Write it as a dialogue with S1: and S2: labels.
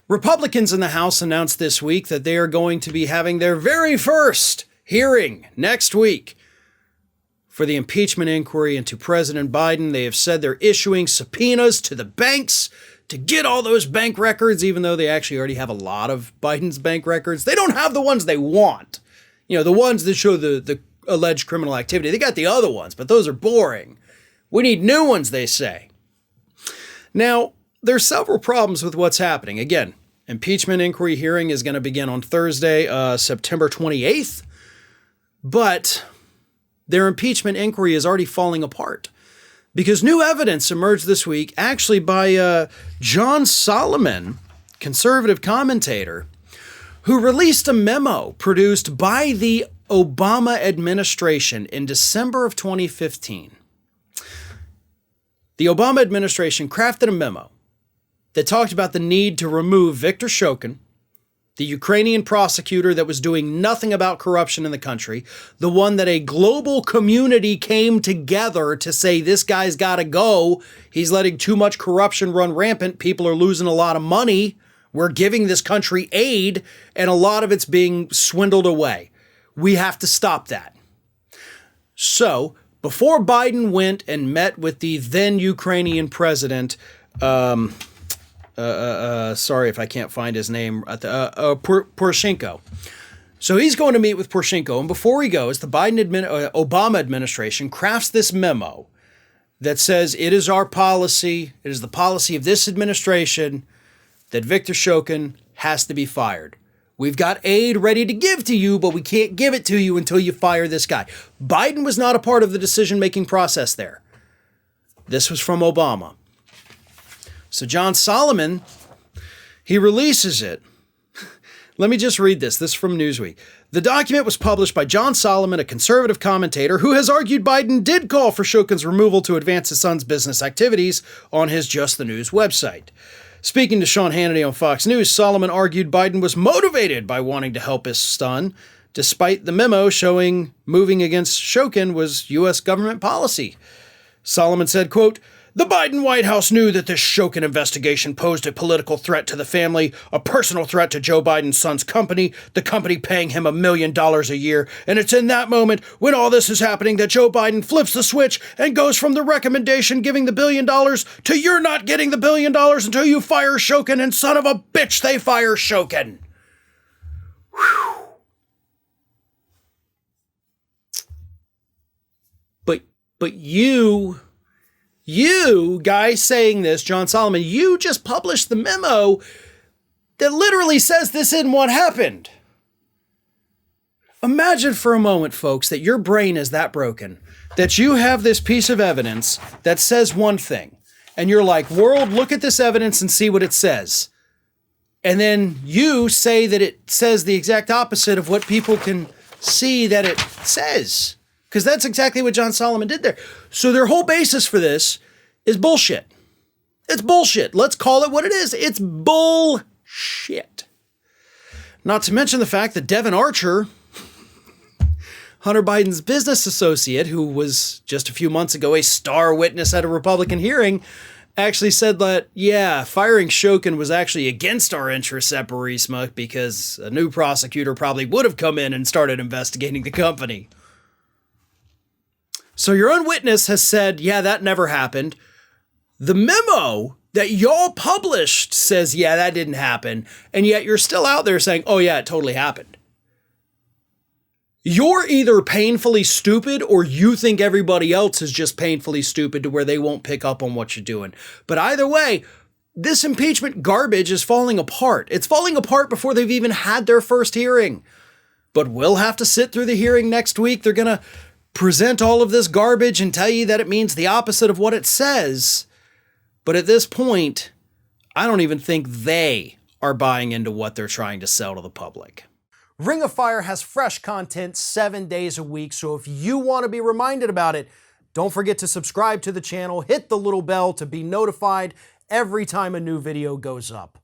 S1: Republicans in the House announced this week that they are going to be having their very first hearing next week for the impeachment inquiry into President Biden. They have said they're issuing subpoenas to the banks to get all those bank records, even though they actually already have a lot of Biden's bank records. They don't have the ones they want. You know, the ones that show the alleged criminal activity. They got the other ones, but those are boring. We need new ones, they say. Now, there's several problems with what's happening. Again, impeachment inquiry hearing is going to begin on Thursday, September 28th, but their impeachment inquiry is already falling apart because new evidence emerged this week, actually by John Solomon, conservative commentator, who released a memo produced by the Obama administration in December of 2015. The Obama administration crafted a memo that talked about the need to remove Viktor Shokin, the Ukrainian prosecutor that was doing nothing about corruption in the country, the one that a global community came together to say, this guy's got to go. He's letting too much corruption run rampant. People are losing a lot of money. We're giving this country aid, and a lot of it's being swindled away. We have to stop that. So, before Biden went and met with the then Ukrainian president, sorry if I can't find his name, Poroshenko. So he's going to meet with Poroshenko, and before he goes, the Obama administration crafts this memo that says it is our policy, it is the policy of this administration that Viktor Shokin has to be fired. We've got aid ready to give to you, but we can't give it to you until you fire this guy. Biden was not a part of the decision-making process there. This was from Obama. So John Solomon, he releases it. Let me just read this. This is from Newsweek. The document was published by John Solomon, a conservative commentator who has argued Biden did call for Shokin's removal to advance his son's business activities on his Just the News website. Speaking to Sean Hannity on Fox News, Solomon argued Biden was motivated by wanting to help his son, despite the memo showing moving against Shokin was U.S. government policy. Solomon said, quote, "The Biden White House knew that this Shokin investigation posed a political threat to the family, a personal threat to Joe Biden's son's company, the company paying him $1 million a year. And it's in that moment, when all this is happening, that Joe Biden flips the switch and goes from the recommendation giving the $1 billion to you're not getting the $1 billion until you fire Shokin, and son of a bitch, they fire Shokin." Whew. But you guy saying this, John Solomon, you just published the memo that literally says this isn't what happened. Imagine for a moment, folks, that your brain is that broken, that you have this piece of evidence that says one thing, and you're like, world, look at this evidence and see what it says. And then you say that it says the exact opposite of what people can see that it says. Because that's exactly what John Solomon did there. So their whole basis for this is bullshit. It's bullshit. Let's call it what it is. It's bullshit. Not to mention the fact that Devon Archer, Hunter Biden's business associate, who was just a few months ago a star witness at a Republican hearing, actually said that, yeah, firing Shokin was actually against our interests at Burisma because a new prosecutor probably would have come in and started investigating the company. So your own witness has said, yeah, that never happened. The memo that y'all published says, yeah, that didn't happen. And yet you're still out there saying, oh, yeah, it totally happened. You're either painfully stupid or you think everybody else is just painfully stupid to where they won't pick up on what you're doing. But either way, this impeachment garbage is falling apart. It's falling apart before they've even had their first hearing. But we'll have to sit through the hearing next week. They're going to present all of this garbage and tell you that it means the opposite of what it says. But at this point, I don't even think they are buying into what they're trying to sell to the public. Ring of Fire has fresh content 7 days a week, so if you want to be reminded about it, don't forget to subscribe to the channel, hit the little bell to be notified every time a new video goes up.